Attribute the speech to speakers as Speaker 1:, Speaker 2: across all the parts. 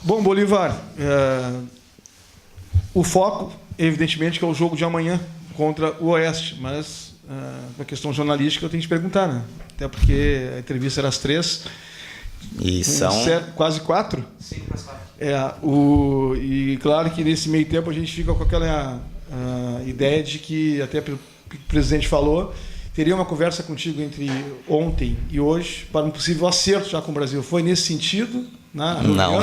Speaker 1: Bom, Bolívar, o foco, evidentemente, que é o jogo de amanhã contra o Oeste, mas a questão jornalística eu tenho que te perguntar, né? Até porque a entrevista era às 3h.
Speaker 2: E são...
Speaker 1: quase 4?
Speaker 3: Sim, quase 4.
Speaker 1: E claro que nesse meio tempo a gente fica com aquela ideia de que, até o presidente falou, teria uma conversa contigo entre ontem e hoje para um possível acerto já com o Brasil. Foi nesse sentido? Na reunião?
Speaker 2: Não.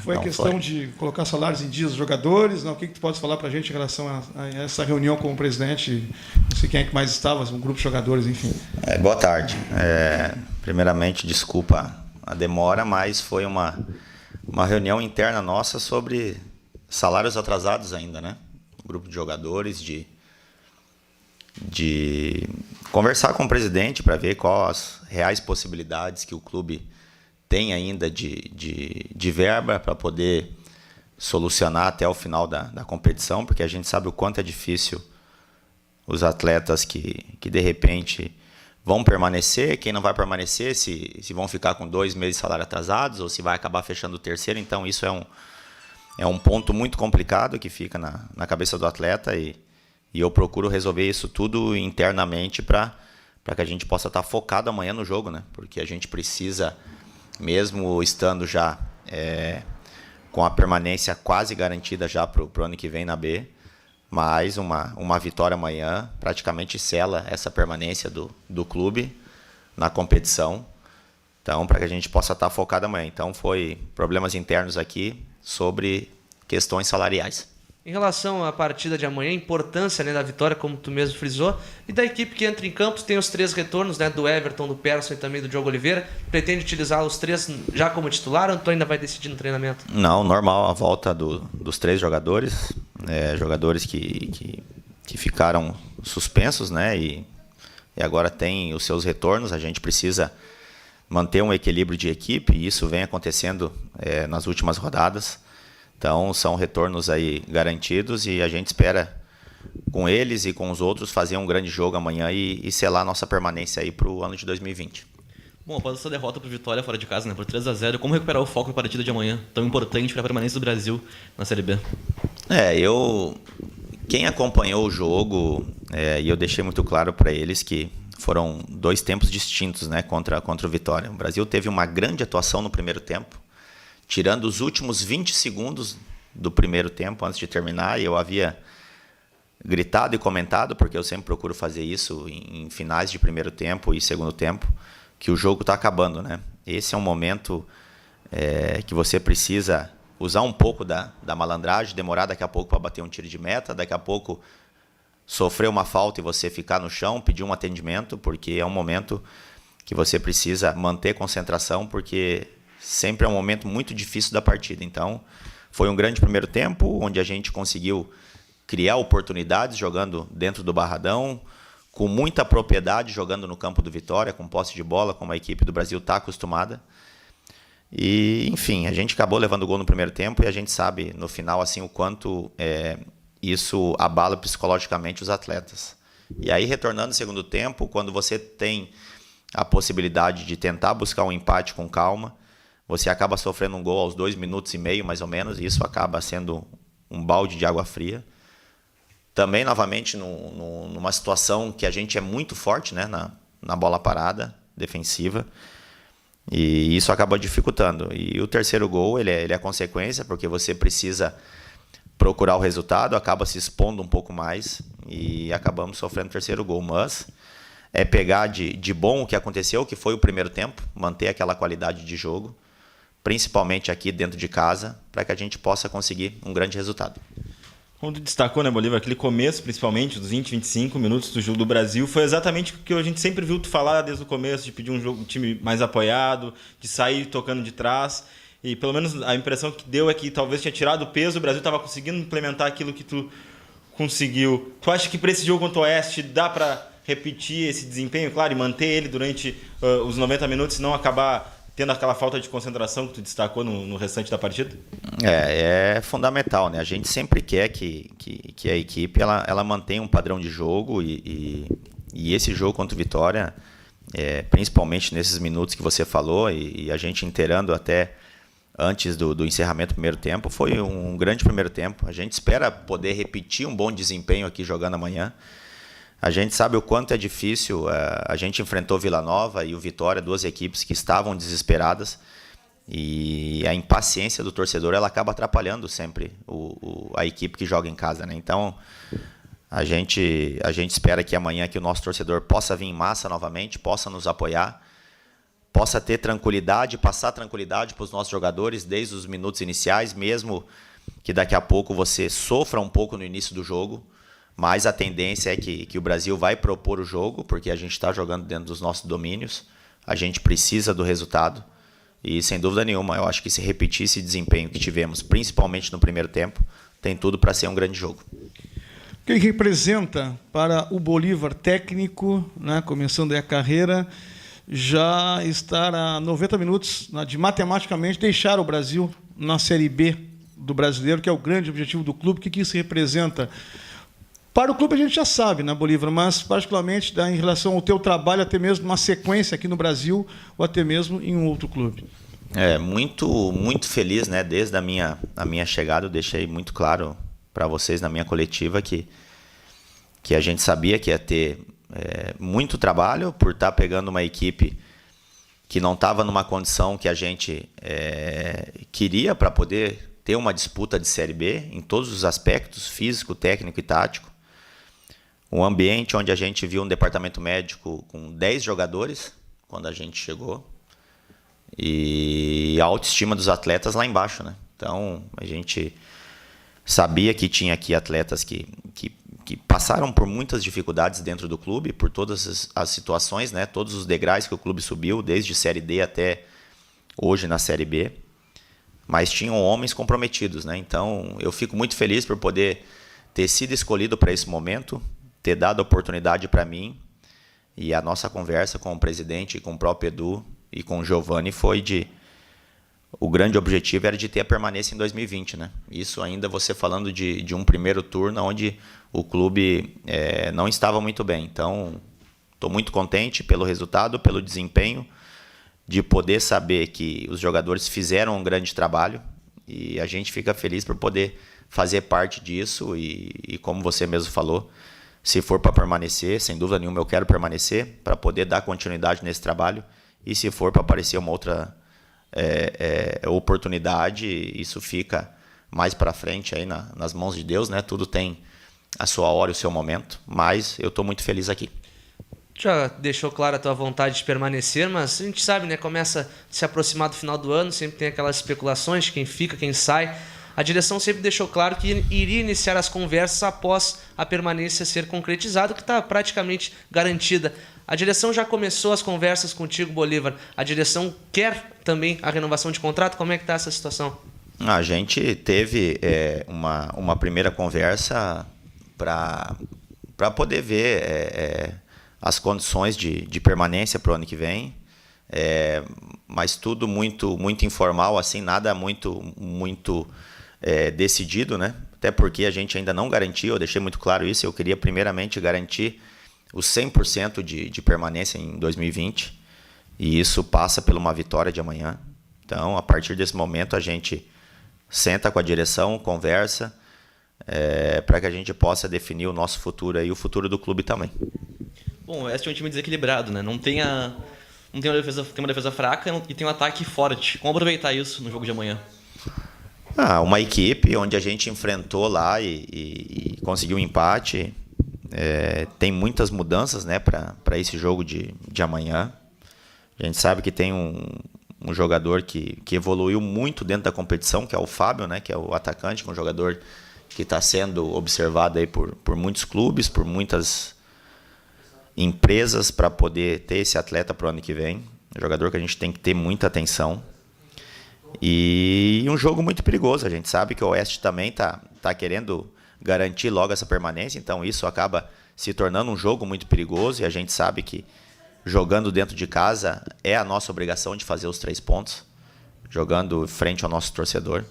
Speaker 1: Foi a questão de colocar salários em dias dos jogadores? Não? O que tu pode falar para a gente em relação a essa reunião com o presidente? Não sei quem é que mais estava, um grupo de jogadores, enfim.
Speaker 2: Boa tarde. Primeiramente, desculpa a demora, mas foi uma reunião interna nossa sobre salários atrasados ainda, né? Um grupo de jogadores, de conversar com o presidente para ver quais as reais possibilidades que o clube tem ainda de verba para poder solucionar até o final da competição, porque a gente sabe o quanto é difícil os atletas que de repente vão permanecer, quem não vai permanecer, se vão ficar com 2 meses de salário atrasados ou se vai acabar fechando o terceiro. Então isso é um ponto muito complicado que fica na cabeça do atleta e eu procuro resolver isso tudo internamente para que a gente possa estar focado amanhã no jogo, né? Porque a gente precisa, mesmo estando já com a permanência quase garantida já para o ano que vem na B, mas uma vitória amanhã praticamente sela essa permanência do clube na competição. Então, para que a gente possa estar focado amanhã. Então, foi problemas internos aqui sobre questões salariais.
Speaker 3: Em relação à partida de amanhã, a importância, né, da vitória, como tu mesmo frisou, e da equipe que entra em campo, tem os 3 retornos, né, do Everton, do Persson e também do Diogo Oliveira. Pretende utilizar os 3 já como titular ou tu ainda vai decidir no treinamento?
Speaker 2: Não, normal a volta dos 3 jogadores, jogadores que ficaram suspensos, né, e agora tem os seus retornos. A gente precisa manter um equilíbrio de equipe e isso vem acontecendo nas últimas rodadas. Então, são retornos aí garantidos e a gente espera, com eles e com os outros, fazer um grande jogo amanhã e selar nossa permanência aí para o ano de 2020.
Speaker 4: Bom, após essa derrota para o Vitória fora de casa, né, por 3-0, como recuperar o foco na partida de amanhã, tão importante para a permanência do Brasil na Série B?
Speaker 2: Quem acompanhou o jogo, e eu deixei muito claro para eles que foram 2 tempos distintos, né, contra o Vitória. O Brasil teve uma grande atuação no primeiro tempo, tirando os últimos 20 segundos do primeiro tempo, antes de terminar, e eu havia gritado e comentado, porque eu sempre procuro fazer isso em finais de primeiro tempo e segundo tempo, que o jogo está acabando, né? Esse é um momento que você precisa usar um pouco da malandragem, demorar daqui a pouco para bater um tiro de meta, daqui a pouco sofrer uma falta e você ficar no chão, pedir um atendimento, porque é um momento que você precisa manter concentração, porque sempre é um momento muito difícil da partida. Então, foi um grande primeiro tempo, onde a gente conseguiu criar oportunidades jogando dentro do Barradão, com muita propriedade jogando no campo do Vitória, com posse de bola, como a equipe do Brasil está acostumada. E, enfim, a gente acabou levando o gol no primeiro tempo e a gente sabe, no final, assim, o quanto isso abala psicologicamente os atletas. E aí, retornando no segundo tempo, quando você tem a possibilidade de tentar buscar um empate com calma, você acaba sofrendo um gol aos 2 minutos e meio, mais ou menos, e isso acaba sendo um balde de água fria. Também, novamente, numa situação que a gente é muito forte, né, na bola parada, defensiva, e isso acaba dificultando. E o terceiro gol, ele é consequência, porque você precisa procurar o resultado, acaba se expondo um pouco mais, e acabamos sofrendo o terceiro gol. Mas é pegar de bom o que aconteceu, que foi o primeiro tempo, manter aquela qualidade de jogo, principalmente aqui dentro de casa, para que a gente possa conseguir um grande resultado.
Speaker 5: Como tu destacou, né, Bolívar, aquele começo, principalmente, dos 20, 25 minutos do jogo do Brasil, foi exatamente o que a gente sempre viu tu falar desde o começo, de pedir um time mais apoiado, de sair tocando de trás, e pelo menos a impressão que deu é que talvez tinha tirado o peso, o Brasil estava conseguindo implementar aquilo que tu conseguiu. Tu acha que para esse jogo contra o Oeste dá para repetir esse desempenho, claro, e manter ele durante os 90 minutos e não acabar tendo aquela falta de concentração que tu destacou no restante da partida?
Speaker 2: É fundamental, né? A gente sempre quer que a equipe ela mantenha um padrão de jogo e esse jogo contra o Vitória, principalmente nesses minutos que você falou, e a gente inteirando até antes do encerramento do primeiro tempo. Foi um grande primeiro tempo. A gente espera poder repetir um bom desempenho aqui jogando amanhã. A gente sabe o quanto é difícil. A gente enfrentou Vila Nova e o Vitória, duas equipes que estavam desesperadas. E a impaciência do torcedor ela acaba atrapalhando sempre a equipe que joga em casa, né? Então, a gente espera que amanhã que o nosso torcedor possa vir em massa novamente, possa nos apoiar, possa ter tranquilidade, passar tranquilidade para os nossos jogadores desde os minutos iniciais, mesmo que daqui a pouco você sofra um pouco no início do jogo, mas a tendência é que o Brasil vai propor o jogo, porque a gente está jogando dentro dos nossos domínios, a gente precisa do resultado, e sem dúvida nenhuma, eu acho que se repetir esse desempenho que tivemos, principalmente no primeiro tempo, tem tudo para ser um grande jogo.
Speaker 1: Quem representa para o Bolívar técnico, né, começando a carreira, já estar a 90 minutos de matematicamente deixar o Brasil na Série B do Brasileiro, que é o grande objetivo do clube. O que isso representa? Para o clube a gente já sabe, né, Bolívar, mas particularmente em relação ao teu trabalho, até mesmo uma sequência aqui no Brasil ou até mesmo em um outro clube.
Speaker 2: Muito feliz, né? Desde a minha chegada eu deixei muito claro para vocês na minha coletiva que a gente sabia que ia ter muito trabalho por estar pegando uma equipe que não estava numa condição que a gente queria para poder ter uma disputa de Série B em todos os aspectos, físico, técnico e tático. Um ambiente onde a gente viu um departamento médico com 10 jogadores quando a gente chegou e a autoestima dos atletas lá embaixo, né? Então, a gente sabia que tinha aqui atletas que passaram por muitas dificuldades dentro do clube, por todas as situações, né? Todos os degraus que o clube subiu, desde Série D até hoje na Série B, mas tinham homens comprometidos, né? Então, eu fico muito feliz por poder ter sido escolhido para esse momento, ter dado a oportunidade para mim, e a nossa conversa com o presidente, com o próprio Edu e com o Giovanni foi o grande objetivo era de ter a permanência em 2020, né? Isso ainda você falando de um primeiro turno onde o clube não estava muito bem. Então, estou muito contente pelo resultado, pelo desempenho, de poder saber que os jogadores fizeram um grande trabalho e a gente fica feliz por poder fazer parte disso e como você mesmo falou, se for para permanecer, sem dúvida nenhuma eu quero permanecer para poder dar continuidade nesse trabalho e se for para aparecer uma outra oportunidade, isso fica mais para frente aí nas mãos de Deus, né? Tudo tem a sua hora e o seu momento, mas eu estou muito feliz aqui.
Speaker 3: Já deixou clara a tua vontade de permanecer, mas a gente sabe, né? Começa a se aproximar do final do ano, sempre tem aquelas especulações de quem fica, quem sai. A direção sempre deixou claro que iria iniciar as conversas após a permanência ser concretizada, que está praticamente garantida. A direção já começou as conversas contigo, Bolívar. A direção quer também a renovação de contrato? Como é que está essa situação?
Speaker 2: A gente teve uma primeira conversa para poder ver as condições de permanência para o ano que vem, mas tudo muito, muito informal, assim, nada muito decidido, né? Até porque a gente ainda não garantiu, eu deixei muito claro isso, eu queria primeiramente garantir os 100% de permanência em 2020, e isso passa por uma vitória de amanhã. Então, a partir desse momento, a gente senta com a direção, conversa, para que a gente possa definir o nosso futuro e o futuro do clube também.
Speaker 4: Bom, o Oeste é um time desequilibrado, né? Não tem uma defesa fraca e tem um ataque forte. Como aproveitar isso no jogo de amanhã?
Speaker 2: Uma equipe onde a gente enfrentou lá e conseguiu um empate. Tem muitas mudanças, né, para esse jogo de amanhã. A gente sabe que tem um jogador que evoluiu muito dentro da competição, que é o Fábio, né, que é o atacante, que é um jogador que está sendo observado aí por muitos clubes, por muitas empresas para poder ter esse atleta para o ano que vem. Um jogador que a gente tem que ter muita atenção. E um jogo muito perigoso. A gente sabe que o Oeste também tá querendo garantir logo essa permanência, então isso acaba se tornando um jogo muito perigoso e a gente sabe que jogando dentro de casa é a nossa obrigação de fazer os 3 pontos, jogando frente ao nosso torcedor.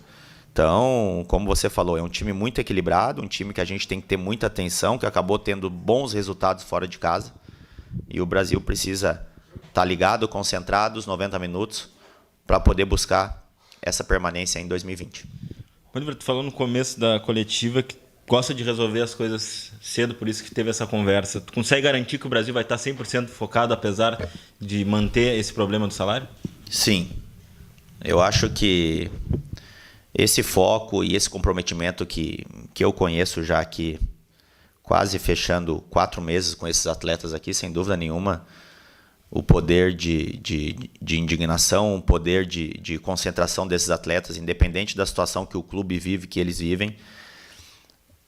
Speaker 2: Então, como você falou, é um time muito equilibrado, um time que a gente tem que ter muita atenção, que acabou tendo bons resultados fora de casa. E o Brasil precisa estar ligado, concentrado os 90 minutos para poder buscar essa permanência em 2020.
Speaker 5: Oliver, tu falou no começo da coletiva que gosta de resolver as coisas cedo, por isso que teve essa conversa. Tu consegue garantir que o Brasil vai estar 100% focado, apesar de manter esse problema do salário?
Speaker 2: Sim. Eu acho que esse foco e esse comprometimento que eu conheço já aqui, quase fechando 4 meses com esses atletas aqui, sem dúvida nenhuma, o poder de indignação, o poder de concentração desses atletas, independente da situação que o clube vive, que eles vivem,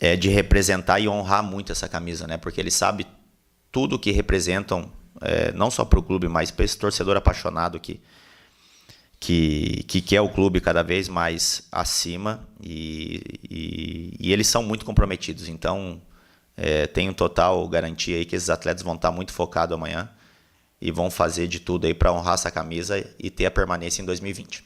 Speaker 2: é de representar e honrar muito essa camisa, né? Porque eles sabem tudo que representam, não só para o clube, mas para esse torcedor apaixonado que quer o clube cada vez mais acima, e eles são muito comprometidos. Então, tenho total garantia aí que esses atletas vão estar muito focados amanhã e vão fazer de tudo aí para honrar essa camisa e ter a permanência em 2020.